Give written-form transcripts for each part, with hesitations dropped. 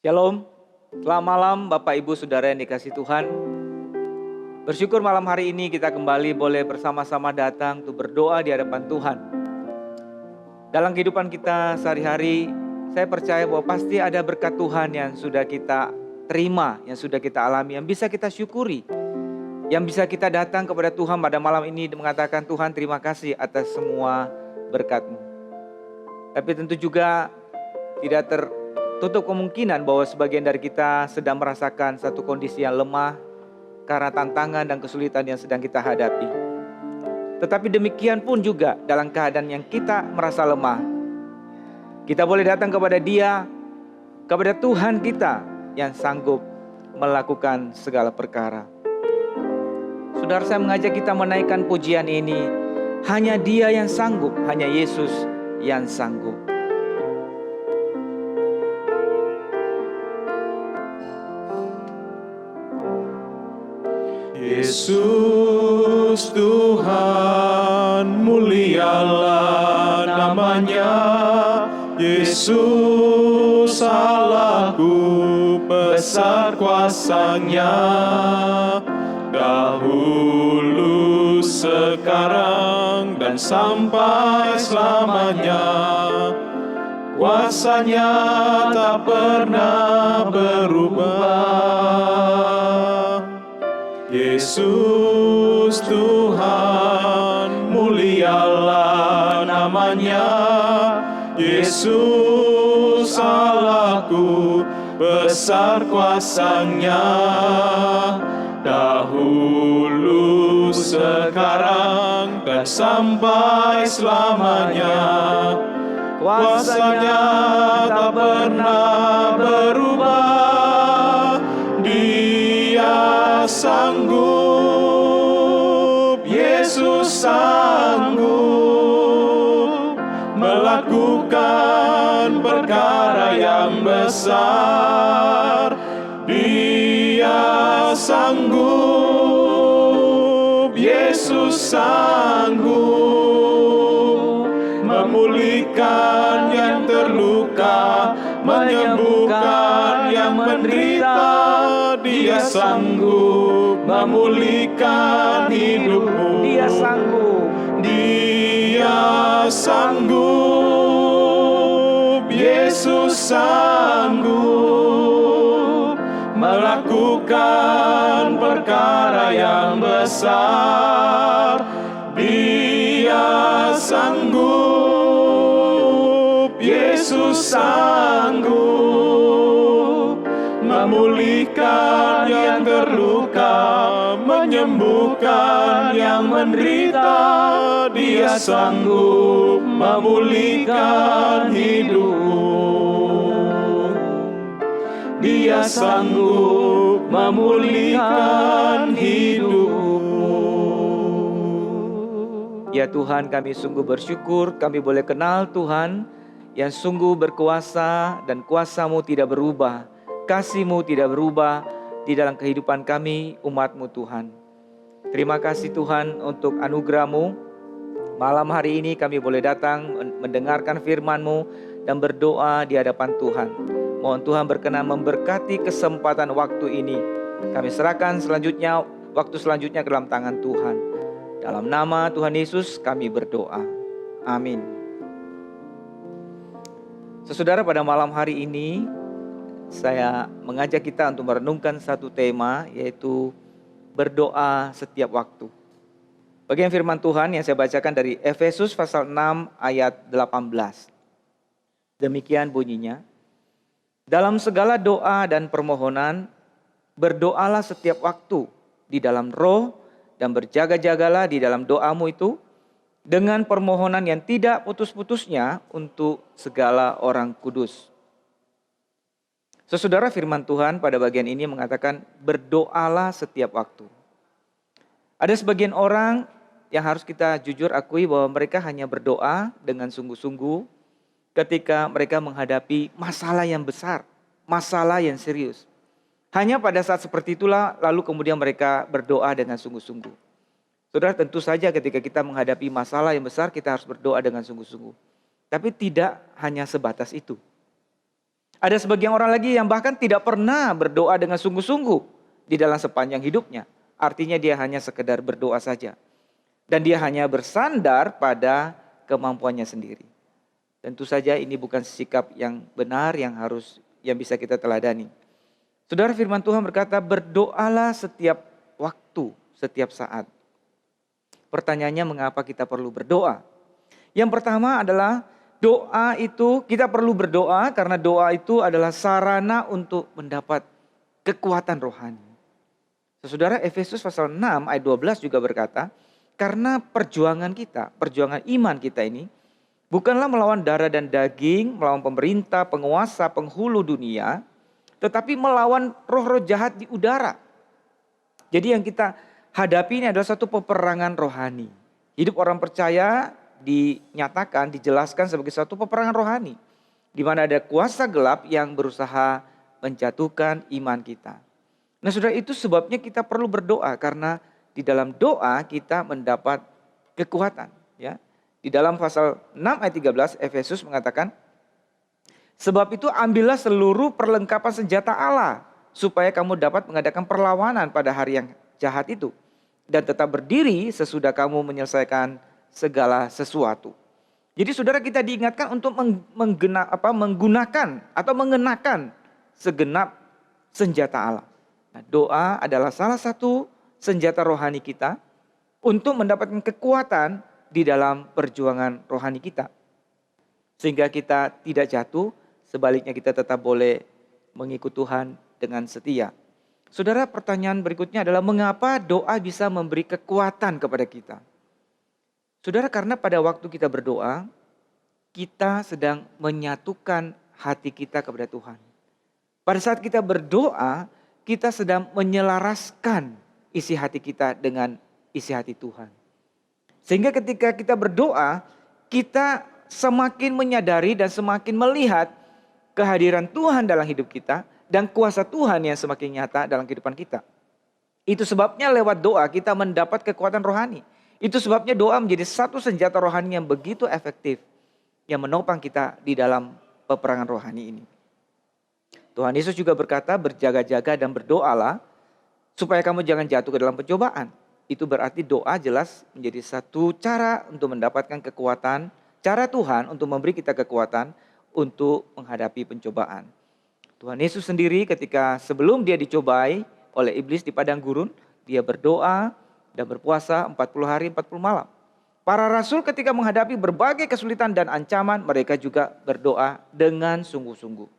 Shalom, selamat malam Bapak Ibu Saudara yang dikasihi Tuhan. Bersyukur malam hari ini kita kembali boleh bersama-sama datang untuk berdoa di hadapan Tuhan. Dalam kehidupan kita sehari-hari, saya percaya bahwa pasti ada berkat Tuhan yang sudah kita terima, yang sudah kita alami, yang bisa kita syukuri. Yang bisa kita datang kepada Tuhan pada malam ini mengatakan, Tuhan terima kasih atas semua berkat-Mu. Tapi tentu juga tidak tertutup kemungkinan bahwa sebagian dari kita sedang merasakan satu kondisi yang lemah karena tantangan dan kesulitan yang sedang kita hadapi. Tetapi demikian pun juga dalam keadaan yang kita merasa lemah, kita boleh datang kepada Dia, kepada Tuhan kita yang sanggup melakukan segala perkara. Saudara, saya mengajak kita menaikkan pujian ini. Hanya Dia yang sanggup, hanya Yesus yang sanggup. Yesus Tuhan, mulialah namanya. Yesus Allahku, besar kuasanya. Dahulu, sekarang, dan sampai selamanya. Kuasanya tak pernah berubah. Yesus Tuhan, mulialah namanya. Yesus Allahku, besar kuasanya. Dahulu, sekarang, dan sampai selamanya. Kuasanya tak pernah berubah. Dia sanggup, Yesus sanggup melakukan perkara yang besar. Dia sanggup, Yesus sanggup memulihkan yang terluka, menyembuhkan yang menderita. Dia sanggup memulihkan hidupmu. Dia sanggup. Dia sanggup, Yesus sanggup melakukan perkara yang besar. Dia sanggup, Yesus sanggup memulihkan yang terluka, menyembuhkan yang menderita. Dia sanggup memulihkan hidupmu. Dia sanggup memulihkan hidupmu. Ya Tuhan, kami sungguh bersyukur kami boleh kenal Tuhan yang sungguh berkuasa dan kuasa-Mu tidak berubah. Kasih-Mu tidak berubah di dalam kehidupan kami, umat-Mu Tuhan. Terima kasih Tuhan untuk anugerah-Mu. Malam hari ini kami boleh datang mendengarkan firman-Mu dan berdoa di hadapan Tuhan. Mohon Tuhan berkenan memberkati kesempatan waktu ini. Kami serahkan waktu selanjutnya ke dalam tangan Tuhan. Dalam nama Tuhan Yesus kami berdoa. Amin. Saudara, pada malam hari ini saya mengajak kita untuk merenungkan satu tema, yaitu berdoa setiap waktu. Bagian firman Tuhan yang saya bacakan dari Efesus pasal 6 ayat 18. Demikian bunyinya. Dalam segala doa dan permohonan, berdoalah setiap waktu di dalam roh dan berjaga-jagalah di dalam doamu itu dengan permohonan yang tidak putus-putusnya untuk segala orang kudus. Saudara, firman Tuhan pada bagian ini mengatakan berdoalah setiap waktu. Ada sebagian orang yang harus kita jujur akui bahwa mereka hanya berdoa dengan sungguh-sungguh ketika mereka menghadapi masalah yang besar, masalah yang serius. Hanya pada saat seperti itulah lalu kemudian mereka berdoa dengan sungguh-sungguh. Saudara, tentu saja ketika kita menghadapi masalah yang besar kita harus berdoa dengan sungguh-sungguh. Tapi tidak hanya sebatas itu. Ada sebagian orang lagi yang bahkan tidak pernah berdoa dengan sungguh-sungguh di dalam sepanjang hidupnya. Artinya dia hanya sekedar berdoa saja. Dan dia hanya bersandar pada kemampuannya sendiri. Tentu saja ini bukan sikap yang benar yang bisa kita teladani. Saudara, firman Tuhan berkata, berdoalah setiap waktu, setiap saat. Pertanyaannya, mengapa kita perlu berdoa? Yang pertama adalah doa itu, kita perlu berdoa karena doa itu adalah sarana untuk mendapat kekuatan rohani. Saudara, Efesus pasal 6 ayat 12 juga berkata, karena perjuangan iman kita ini bukanlah melawan darah dan daging, melawan pemerintah, penguasa, penghulu dunia, tetapi melawan roh-roh jahat di udara. Jadi yang kita hadapi ini adalah satu peperangan rohani. Hidup orang percaya dinyatakan, dijelaskan sebagai satu peperangan rohani. Di mana ada kuasa gelap yang berusaha menjatuhkan iman kita. Nah saudara, itu sebabnya kita perlu berdoa. Karena di dalam doa kita mendapat kekuatan. Ya. Di dalam pasal 6 ayat 13 Efesus mengatakan, sebab itu ambillah seluruh perlengkapan senjata Allah, supaya kamu dapat mengadakan perlawanan pada hari yang jahat itu. Dan tetap berdiri sesudah kamu menyelesaikan segala sesuatu. Jadi saudara, kita diingatkan untuk menggunakan atau mengenakan segenap senjata Allah. Nah, doa adalah salah satu senjata rohani kita untuk mendapatkan kekuatan di dalam perjuangan rohani kita. Sehingga kita tidak jatuh, sebaliknya kita tetap boleh mengikut Tuhan dengan setia. Saudara, pertanyaan berikutnya adalah mengapa doa bisa memberi kekuatan kepada kita? Saudara, karena pada waktu kita berdoa, kita sedang menyatukan hati kita kepada Tuhan. Pada saat kita berdoa, kita sedang menyelaraskan isi hati kita dengan isi hati Tuhan. Sehingga ketika kita berdoa, kita semakin menyadari dan semakin melihat kehadiran Tuhan dalam hidup kita dan kuasa Tuhan yang semakin nyata dalam kehidupan kita. Itu sebabnya lewat doa kita mendapat kekuatan rohani. Itu sebabnya doa menjadi satu senjata rohani yang begitu efektif yang menopang kita di dalam peperangan rohani ini. Tuhan Yesus juga berkata, berjaga-jaga dan berdoalah supaya kamu jangan jatuh ke dalam pencobaan. Itu berarti doa jelas menjadi satu cara untuk mendapatkan kekuatan, cara Tuhan untuk memberi kita kekuatan untuk menghadapi pencobaan. Tuhan Yesus sendiri ketika sebelum dia dicobai oleh iblis di padang gurun, dia berdoa dan berpuasa 40 hari 40 malam. Para rasul ketika menghadapi berbagai kesulitan dan ancaman, mereka juga berdoa dengan sungguh-sungguh.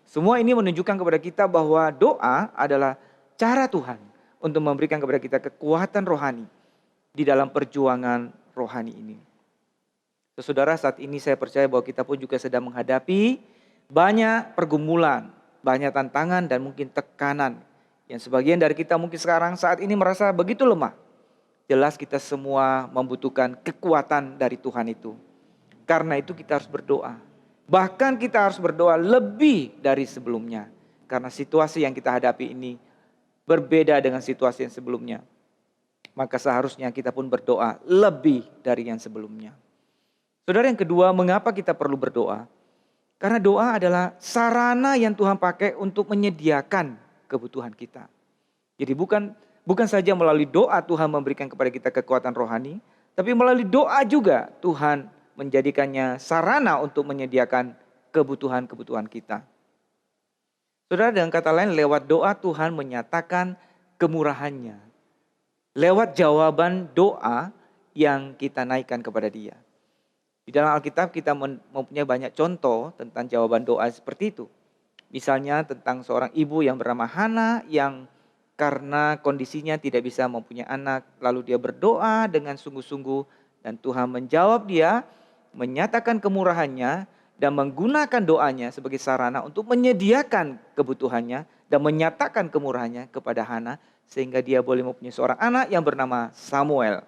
Semua ini menunjukkan kepada kita bahwa doa adalah cara Tuhan untuk memberikan kepada kita kekuatan rohani di dalam perjuangan rohani ini. Saudara, saat ini saya percaya bahwa kita pun juga sedang menghadapi banyak pergumulan, banyak tantangan dan mungkin tekanan. Yang sebagian dari kita mungkin sekarang saat ini merasa begitu lemah. Jelas kita semua membutuhkan kekuatan dari Tuhan itu. Karena itu kita harus berdoa. Bahkan kita harus berdoa lebih dari sebelumnya. Karena situasi yang kita hadapi ini berbeda dengan situasi yang sebelumnya. Maka seharusnya kita pun berdoa lebih dari yang sebelumnya. Saudara, yang kedua, mengapa kita perlu berdoa? Karena doa adalah sarana yang Tuhan pakai untuk menyediakan kebutuhan kita. Jadi bukan saja melalui doa Tuhan memberikan kepada kita kekuatan rohani, tapi melalui doa juga Tuhan menjadikannya sarana untuk menyediakan kebutuhan-kebutuhan kita. Saudara, dengan kata lain, lewat doa Tuhan menyatakan kemurahannya. Lewat jawaban doa yang kita naikkan kepada Dia. Di dalam Alkitab kita mempunyai banyak contoh tentang jawaban doa seperti itu. Misalnya tentang seorang ibu yang bernama Hana yang karena kondisinya tidak bisa mempunyai anak, lalu dia berdoa dengan sungguh-sungguh dan Tuhan menjawab dia, menyatakan kemurahannya dan menggunakan doanya sebagai sarana untuk menyediakan kebutuhannya dan menyatakan kemurahannya kepada Hana sehingga dia boleh mempunyai seorang anak yang bernama Samuel.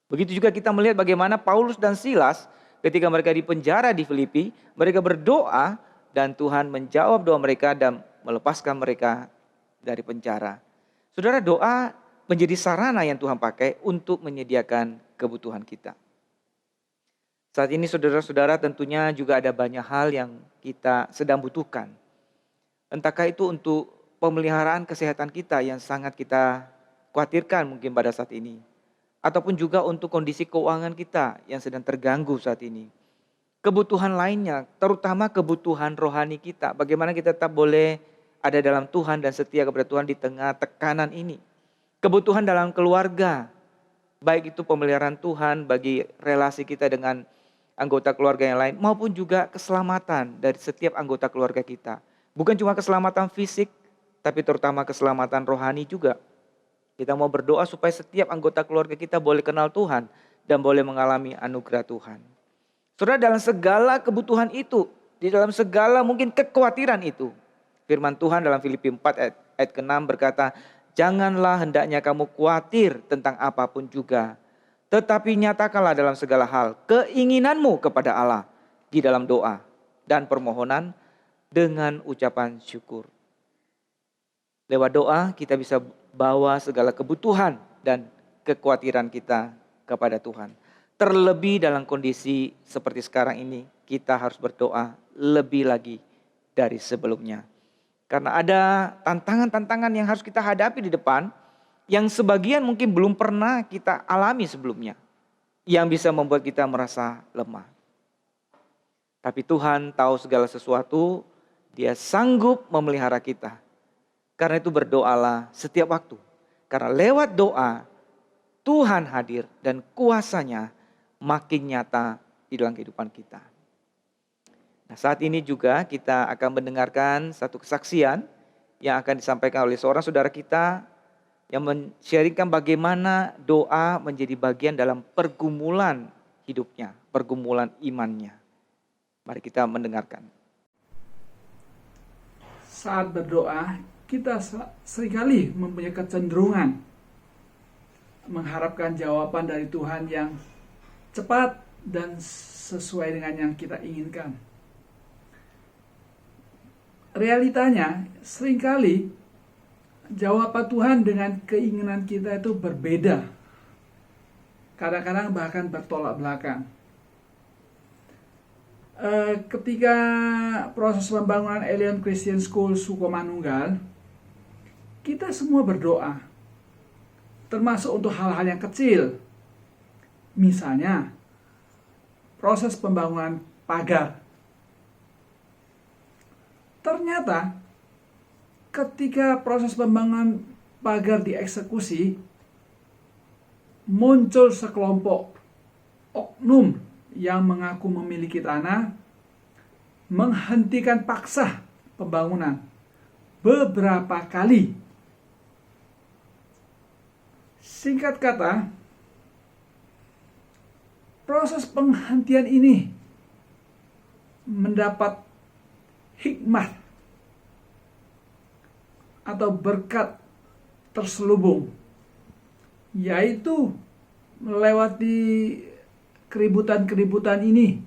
Begitu juga kita melihat bagaimana Paulus dan Silas ketika mereka di penjara di Filipi, mereka berdoa dan Tuhan menjawab doa mereka dan melepaskan mereka dari penjara. Saudara, doa menjadi sarana yang Tuhan pakai untuk menyediakan kebutuhan kita. Saat ini saudara-saudara tentunya juga ada banyak hal yang kita sedang butuhkan. Entahkah itu untuk pemeliharaan kesehatan kita yang sangat kita khawatirkan mungkin pada saat ini. Ataupun juga untuk kondisi keuangan kita yang sedang terganggu saat ini. Kebutuhan lainnya, terutama kebutuhan rohani kita. Bagaimana kita tetap boleh ada dalam Tuhan dan setia kepada Tuhan di tengah tekanan ini. Kebutuhan dalam keluarga, baik itu pemeliharaan Tuhan bagi relasi kita dengan anggota keluarga yang lain, maupun juga keselamatan dari setiap anggota keluarga kita. Bukan cuma keselamatan fisik, tapi terutama keselamatan rohani juga. Kita mau berdoa supaya setiap anggota keluarga kita boleh kenal Tuhan dan boleh mengalami anugerah Tuhan. Saudara, dalam segala kebutuhan itu, di dalam segala mungkin kekhawatiran itu, firman Tuhan dalam Filipi 4 ayat ke-6 berkata, janganlah hendaknya kamu khawatir tentang apapun juga, tetapi nyatakanlah dalam segala hal keinginanmu kepada Allah di dalam doa dan permohonan dengan ucapan syukur. Lewat doa kita bisa bawa segala kebutuhan dan kekhawatiran kita kepada Tuhan. Terlebih dalam kondisi seperti sekarang ini, kita harus berdoa lebih lagi dari sebelumnya. Karena ada tantangan-tantangan yang harus kita hadapi di depan, yang sebagian mungkin belum pernah kita alami sebelumnya, yang bisa membuat kita merasa lemah. Tapi Tuhan tahu segala sesuatu, Dia sanggup memelihara kita. Karena itu berdoalah setiap waktu. Karena lewat doa, Tuhan hadir dan kuasa-Nya makin nyata di dalam kehidupan kita. Nah, saat ini juga kita akan mendengarkan satu kesaksian yang akan disampaikan oleh seorang saudara kita yang men-sharingkan bagaimana doa menjadi bagian dalam pergumulan hidupnya, pergumulan imannya. Mari kita mendengarkan. Saat berdoa, kita seringkali mempunyai kecenderungan mengharapkan jawaban dari Tuhan yang cepat dan sesuai dengan yang kita inginkan. Realitanya, seringkali jawaban Tuhan dengan keinginan kita itu berbeda. Kadang-kadang bahkan bertolak belakang. Ketika proses pembangunan Elion Christian School Sukomanunggal, kita semua berdoa, termasuk untuk hal-hal yang kecil. Misalnya, proses pembangunan pagar. Ternyata, ketika proses pembangunan pagar dieksekusi, muncul sekelompok oknum yang mengaku memiliki tanah, menghentikan paksa pembangunan beberapa kali. Singkat kata, proses penghentian ini mendapat hikmat atau berkat terselubung, yaitu melewati keributan-keributan ini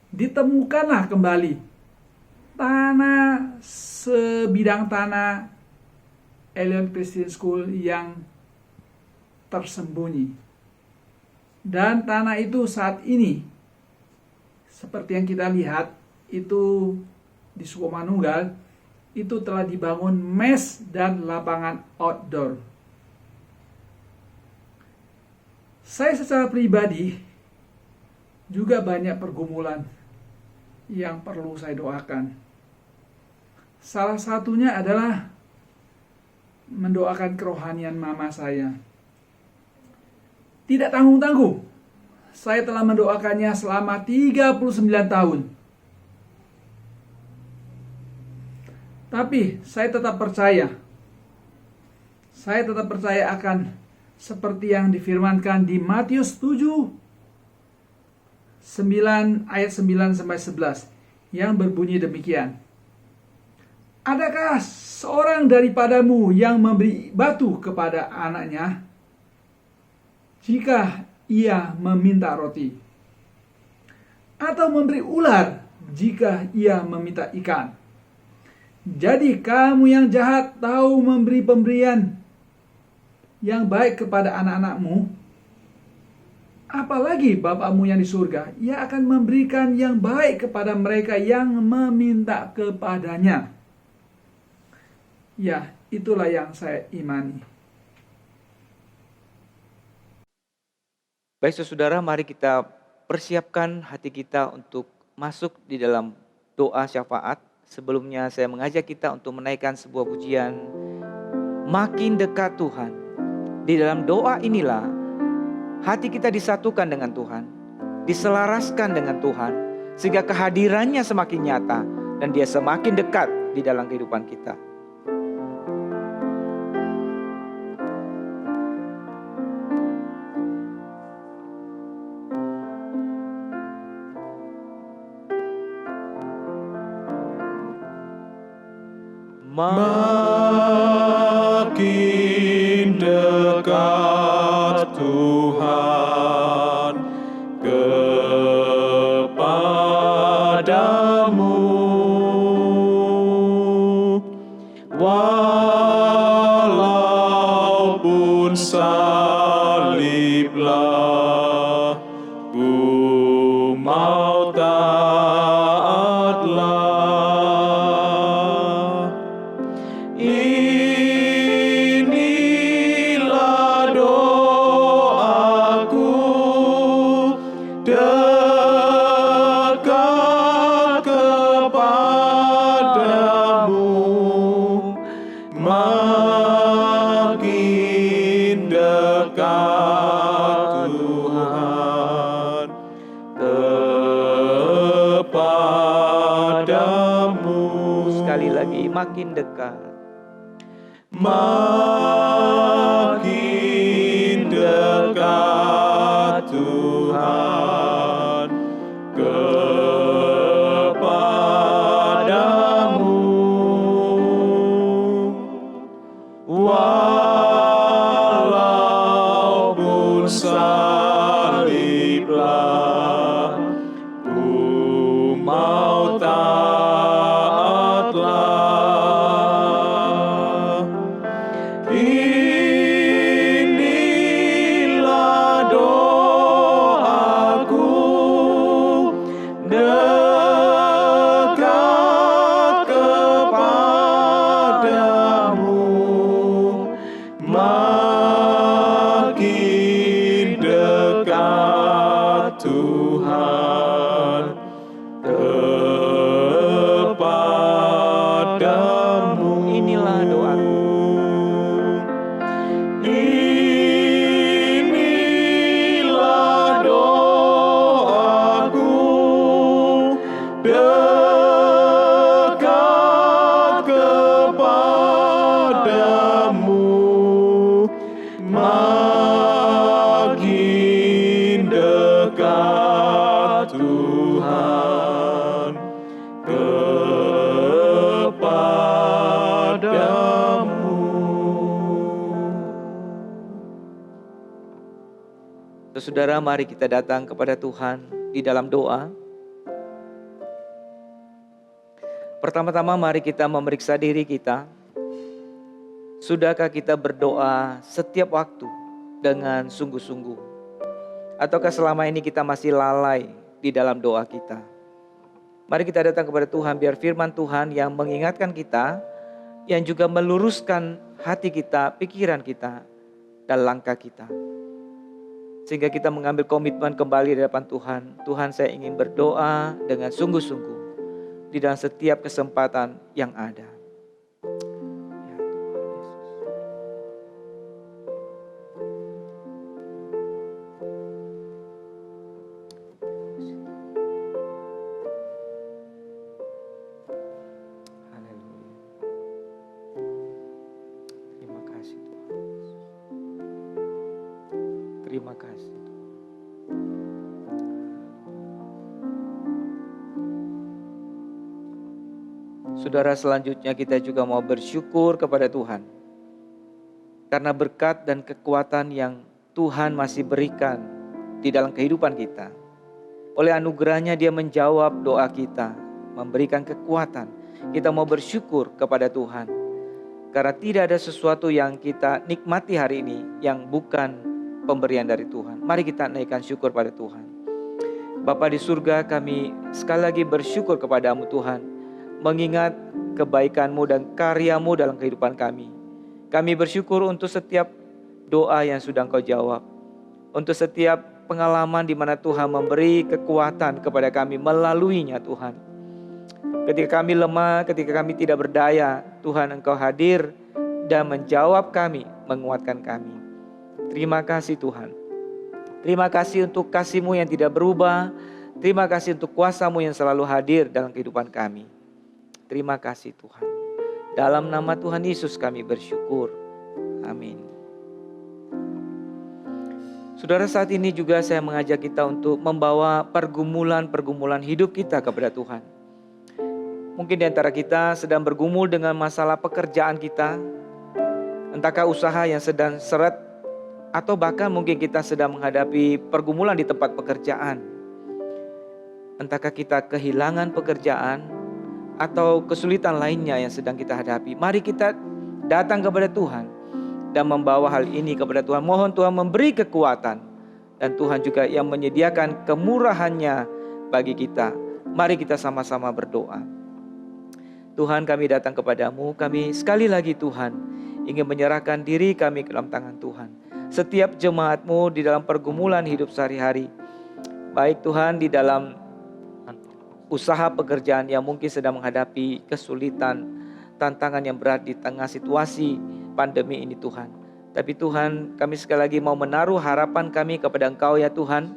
ditemukanlah kembali sebidang tanah Elion Christian School yang tersembunyi. Dan tanah itu saat ini, seperti yang kita lihat, itu di Sukomanunggal, itu telah dibangun mes dan lapangan outdoor. Saya secara pribadi juga banyak pergumulan yang perlu saya doakan. Salah satunya adalah mendoakan kerohanian mama saya. Tidak tanggung-tanggung, saya telah mendoakannya selama 39 tahun. Tapi saya tetap percaya. Saya tetap percaya akan seperti yang difirmankan di Matius 7, 9 ayat 9 sampai 11 yang berbunyi demikian. Adakah seorang daripadamu yang memberi batu kepada anaknya jika ia meminta roti? Atau memberi ular jika ia meminta ikan? Jadi kamu yang jahat tahu memberi pemberian yang baik kepada anak-anakmu, Apalagi Bapamu yang di surga, Ia akan memberikan yang baik kepada mereka yang meminta kepadanya. Ya, itulah yang saya imani. Baik saudara, mari kita persiapkan hati kita untuk masuk di dalam doa syafaat. Sebelumnya saya mengajak kita untuk menaikkan sebuah pujian, makin dekat Tuhan. Di dalam doa inilah hati kita disatukan dengan Tuhan, diselaraskan dengan Tuhan, sehingga kehadirannya semakin nyata dan Dia semakin dekat di dalam kehidupan kita. Makin dekat Tuhan kepadamu, walaupun saliblah, ku mau taatlah. Inilah doaku, dekat kepadamu, makin dekat Tuhan kepadamu. Sekali lagi, makin dekat. Makin dekat Tuhan kepadamu, walaupun saliblah, ku mau taatlah. Inilah doaku, dekat kepadamu, makin dekat Tuhan kepadamu. Inilah doaku. Inilah doaku, dekat kepadamu, makin dekat Tuhan kepadamu. Saudara, mari kita datang kepada Tuhan di dalam doa. Pertama-tama mari kita memeriksa diri kita. Sudahkah kita berdoa setiap waktu dengan sungguh-sungguh? Ataukah selama ini kita masih lalai di dalam doa kita? Mari kita datang kepada Tuhan, biar firman Tuhan yang mengingatkan kita, yang juga meluruskan hati kita, pikiran kita, dan langkah kita. Sehingga kita mengambil komitmen kembali di hadapan Tuhan. Tuhan, saya ingin berdoa dengan sungguh-sungguh di dalam setiap kesempatan yang ada. Ya Tuhan Yesus. Haleluya. Terima kasih Tuhan. Terima kasih. Saudara, selanjutnya kita juga mau bersyukur kepada Tuhan karena berkat dan kekuatan yang Tuhan masih berikan di dalam kehidupan kita. Oleh anugerahnya Dia menjawab doa kita, memberikan kekuatan. Kita mau bersyukur kepada Tuhan karena tidak ada sesuatu yang kita nikmati hari ini yang bukan pemberian dari Tuhan. Mari kita naikkan syukur pada Tuhan. Bapa di surga, kami sekali lagi bersyukur kepadamu Tuhan, mengingat kebaikan-Mu dan karya-Mu dalam kehidupan kami. Kami bersyukur untuk setiap doa yang sudah Engkau jawab, untuk setiap pengalaman di mana Tuhan memberi kekuatan kepada kami melaluinya Tuhan. Ketika kami lemah, ketika kami tidak berdaya, Tuhan Engkau hadir dan menjawab kami, menguatkan kami. Terima kasih Tuhan. Terima kasih untuk kasih-Mu yang tidak berubah. Terima kasih untuk kuasa-Mu yang selalu hadir dalam kehidupan kami. Terima kasih Tuhan. Dalam nama Tuhan Yesus kami bersyukur. Amin. Saudara, saat ini juga saya mengajak kita untuk membawa pergumulan-pergumulan hidup kita kepada Tuhan. Mungkin di antara kita sedang bergumul dengan masalah pekerjaan kita, entahkah usaha yang sedang seret, atau bahkan mungkin kita sedang menghadapi pergumulan di tempat pekerjaan. Entahkah kita kehilangan pekerjaan atau kesulitan lainnya yang sedang kita hadapi. Mari kita datang kepada Tuhan dan membawa hal ini kepada Tuhan. Mohon Tuhan memberi kekuatan, dan Tuhan juga yang menyediakan kemurahan-Nya bagi kita. Mari kita sama-sama berdoa. Tuhan, kami datang kepadamu. Kami sekali lagi Tuhan ingin menyerahkan diri kami ke dalam tangan Tuhan. Setiap jemaat-Mu di dalam pergumulan hidup sehari-hari, baik Tuhan di dalam usaha pekerjaan yang mungkin sedang menghadapi kesulitan, tantangan yang berat di tengah situasi pandemi ini Tuhan. Tapi Tuhan, kami sekali lagi mau menaruh harapan kami kepada Engkau ya Tuhan,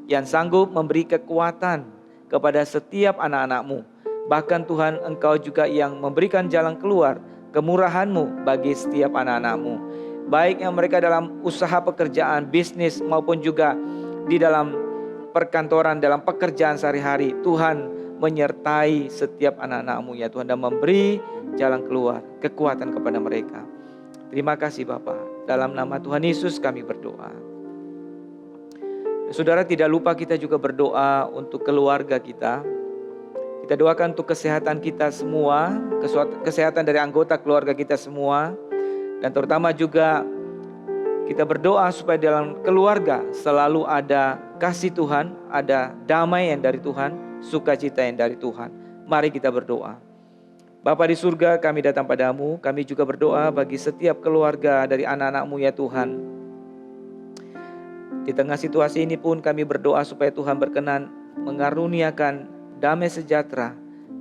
yang sanggup memberi kekuatan kepada setiap anak-anak-Mu. Bahkan Tuhan, Engkau juga yang memberikan jalan keluar, kemurahan-Mu bagi setiap anak-anak-Mu. Baik yang mereka dalam usaha pekerjaan, bisnis, maupun juga di dalam perkantoran, dalam pekerjaan sehari-hari. Tuhan menyertai setiap anak-anak-Mu ya Tuhan, dan memberi jalan keluar, kekuatan kepada mereka. Terima kasih Bapa. Dalam nama Tuhan Yesus kami berdoa. Saudara, tidak lupa kita juga berdoa untuk keluarga kita. Kita doakan untuk kesehatan kita semua, kesehatan dari anggota keluarga kita semua. Dan terutama juga kita berdoa supaya dalam keluarga selalu ada kasih Tuhan, ada damai yang dari Tuhan, sukacita yang dari Tuhan. Mari kita berdoa. Bapa di surga, kami datang padamu. Kami juga berdoa bagi setiap keluarga dari anak-anak-Mu ya Tuhan. Di tengah situasi ini pun kami berdoa supaya Tuhan berkenan mengaruniakan damai sejahtera,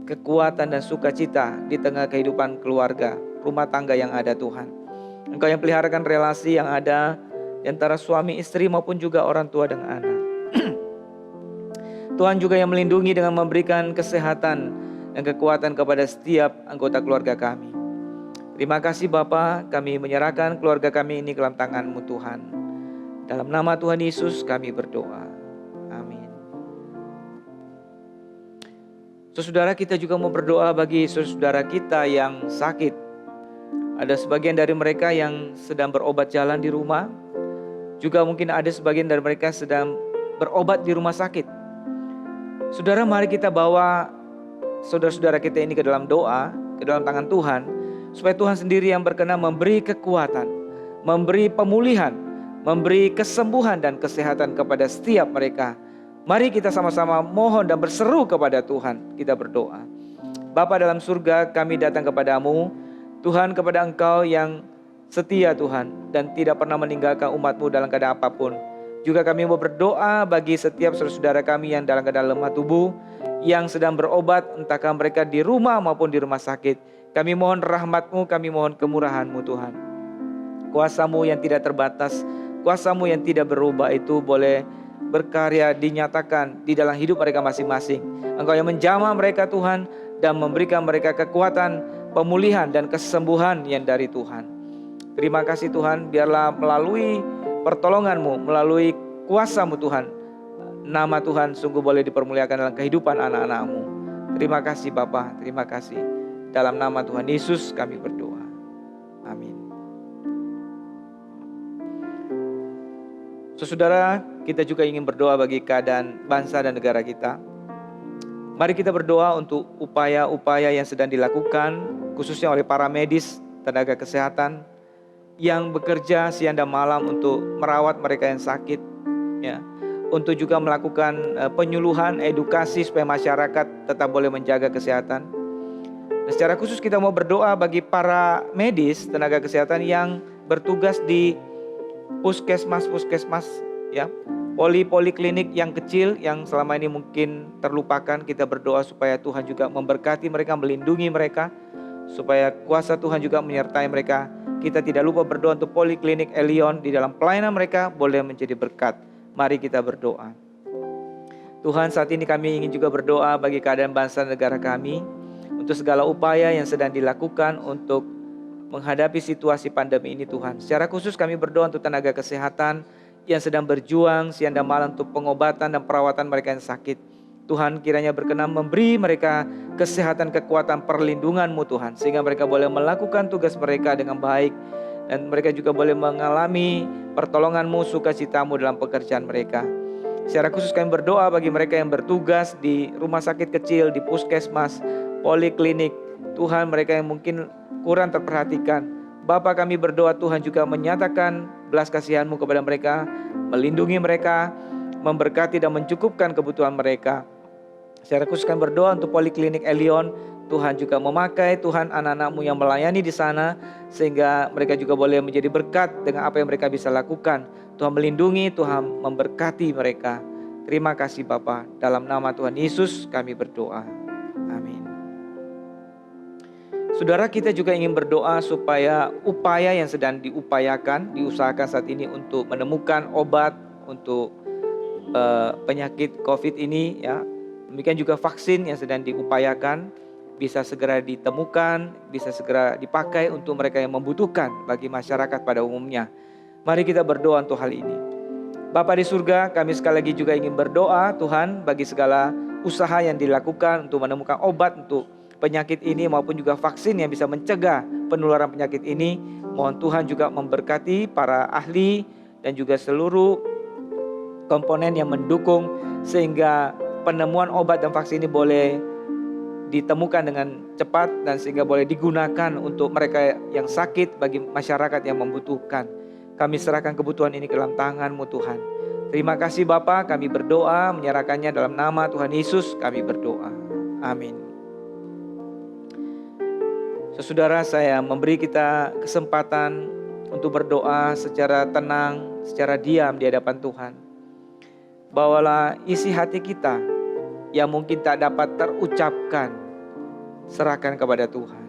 kekuatan dan sukacita di tengah kehidupan keluarga, rumah tangga yang ada Tuhan. Engkau yang peliharakan relasi yang ada di antara suami istri maupun juga orang tua dengan anak. Tuhan juga yang melindungi dengan memberikan kesehatan dan kekuatan kepada setiap anggota keluarga kami. Terima kasih Bapa, kami menyerahkan keluarga kami ini ke dalam tangan-Mu Tuhan. Dalam nama Tuhan Yesus kami berdoa. Amin. Saudara, kita juga mau berdoa bagi saudara kita yang sakit. Ada sebagian dari mereka yang sedang berobat jalan di rumah. Juga mungkin ada sebagian dari mereka sedang berobat di rumah sakit. Saudara, mari kita bawa saudara-saudara kita ini ke dalam doa, ke dalam tangan Tuhan, supaya Tuhan sendiri yang berkenan memberi kekuatan, memberi pemulihan, memberi kesembuhan dan kesehatan kepada setiap mereka. Mari kita sama-sama mohon dan berseru kepada Tuhan. Kita berdoa. Bapa dalam surga, kami datang kepadamu. Tuhan, kepada Engkau yang setia Tuhan, dan tidak pernah meninggalkan umat-Mu dalam keadaan apapun. Juga kami mau berdoa bagi setiap saudara kami yang dalam keadaan lemah tubuh, yang sedang berobat, entahkah mereka di rumah maupun di rumah sakit. Kami mohon rahmat-Mu, kami mohon kemurahan-Mu Tuhan. Kuasa-Mu yang tidak terbatas, kuasa-Mu yang tidak berubah itu boleh berkarya dinyatakan di dalam hidup mereka masing-masing. Engkau yang menjamah mereka Tuhan, dan memberikan mereka kekuatan, pemulihan dan kesembuhan yang dari Tuhan. Terima kasih Tuhan, biarlah melalui pertolongan-Mu, melalui kuasa-Mu Tuhan, nama Tuhan sungguh boleh dipermuliakan dalam kehidupan anak-anak-Mu. Terima kasih Bapa, terima kasih. Dalam nama Tuhan Yesus kami berdoa. Amin. Saudara, kita juga ingin berdoa bagi keadaan bangsa dan negara kita. Mari kita berdoa untuk upaya-upaya yang sedang dilakukan, khususnya oleh para medis, tenaga kesehatan, yang bekerja siang dan malam untuk merawat mereka yang sakit, ya, untuk juga melakukan penyuluhan, edukasi supaya masyarakat tetap boleh menjaga kesehatan. Dan secara khusus kita mau berdoa bagi para medis, tenaga kesehatan yang bertugas di puskesmas, ya, poliklinik yang kecil yang selama ini mungkin terlupakan. Kita berdoa supaya Tuhan juga memberkati mereka, melindungi mereka, supaya kuasa Tuhan juga menyertai mereka. Kita tidak lupa berdoa untuk Poliklinik Elion di dalam pelayanan mereka boleh menjadi berkat. Mari kita berdoa. Tuhan, saat ini kami ingin juga berdoa bagi keadaan bangsa dan negara kami, untuk segala upaya yang sedang dilakukan untuk menghadapi situasi pandemi ini Tuhan. Secara khusus kami berdoa untuk tenaga kesehatan yang sedang berjuang siang dan malam untuk pengobatan dan perawatan mereka yang sakit. Tuhan, kiranya berkenan memberi mereka kesehatan, kekuatan, perlindungan-Mu Tuhan, sehingga mereka boleh melakukan tugas mereka dengan baik, dan mereka juga boleh mengalami pertolongan-Mu, sukacita-Mu dalam pekerjaan mereka. Secara khusus kami berdoa bagi mereka yang bertugas di rumah sakit kecil, di puskesmas, poliklinik. Tuhan, mereka yang mungkin kurang terperhatikan, Bapa, kami berdoa Tuhan juga menyatakan belas kasihan-Mu kepada mereka, melindungi mereka, memberkati dan mencukupkan kebutuhan mereka. Secara khusus kami berdoa untuk Poliklinik Elion, Tuhan juga memakai Tuhan anak-anak-Mu yang melayani di sana, sehingga mereka juga boleh menjadi berkat dengan apa yang mereka bisa lakukan. Tuhan melindungi, Tuhan memberkati mereka. Terima kasih Bapa, dalam nama Tuhan Yesus kami berdoa. Amin. Saudara, kita juga ingin berdoa supaya upaya yang sedang diusahakan saat ini untuk menemukan obat untuk penyakit COVID ini, ya. Demikian juga vaksin yang sedang diupayakan bisa segera ditemukan, bisa segera dipakai untuk mereka yang membutuhkan bagi masyarakat pada umumnya. Mari kita berdoa untuk hal ini. Bapa di surga, kami sekali lagi juga ingin berdoa Tuhan bagi segala usaha yang dilakukan untuk menemukan obat untuk penyakit ini maupun juga vaksin yang bisa mencegah penularan penyakit ini. Mohon Tuhan juga memberkati para ahli dan juga seluruh komponen yang mendukung sehingga penemuan obat dan vaksin ini boleh ditemukan dengan cepat dan sehingga boleh digunakan untuk mereka yang sakit, bagi masyarakat yang membutuhkan. Kami serahkan kebutuhan ini ke dalam tangan-Mu Tuhan. Terima kasih Bapa, kami berdoa menyerahkannya dalam nama Tuhan Yesus kami berdoa. Amin. Saudara, saya memberi kita kesempatan untuk berdoa secara tenang, secara diam di hadapan Tuhan. Bawalah isi hati kita yang mungkin tak dapat terucapkan, serahkan kepada Tuhan.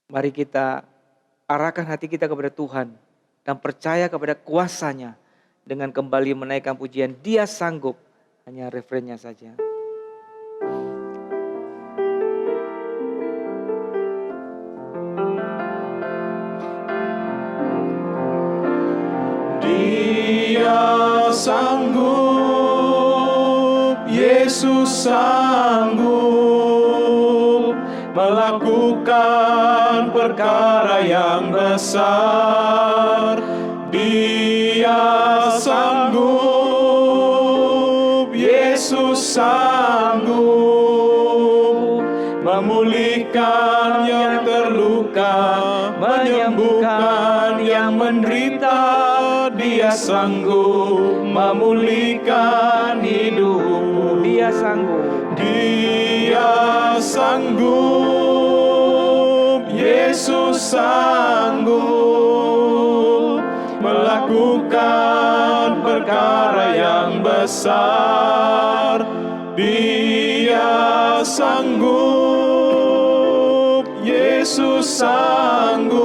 Mari kita arahkan hati kita kepada Tuhan dan percaya kepada kuasa-Nya dengan kembali menaikkan pujian Dia sanggup. Hanya refrennya saja. Dia sanggup, Yesus sanggup melakukan perkara yang besar. Dia sanggup, Yesus sanggup memulihkan yang terluka, menyembuhkan yang menderita. Dia sanggup memulihkan hidup. Dia sanggup. Dia sanggup, Yesus sanggup melakukan perkara yang besar. Dia sanggup, Yesus sanggup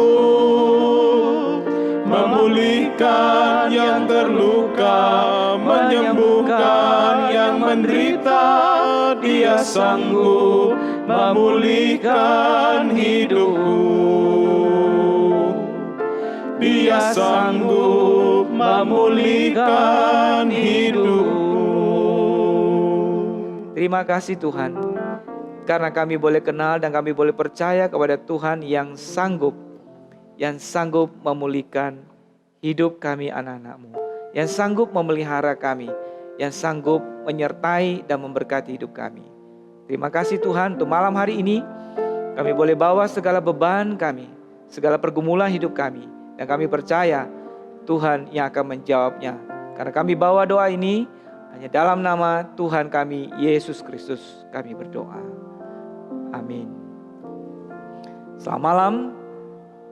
memulihkan yang terluka, menyembuhkan menderita, Dia sanggup memulihkan hidupku. Dia sanggup memulihkan hidupku. Terima kasih Tuhan, karena kami boleh kenal dan kami boleh percaya kepada Tuhan yang sanggup memulihkan hidup kami anak-anak-Mu, yang sanggup memelihara kami, yang sanggup menyertai dan memberkati hidup kami. Terima kasih Tuhan untuk malam hari ini, kami boleh bawa segala beban kami, segala pergumulan hidup kami, dan kami percaya Tuhan yang akan menjawabnya. Karena kami bawa doa ini hanya dalam nama Tuhan kami, Yesus Kristus, kami berdoa. Amin. Selamat malam,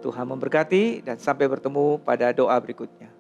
Tuhan memberkati dan sampai bertemu pada doa berikutnya.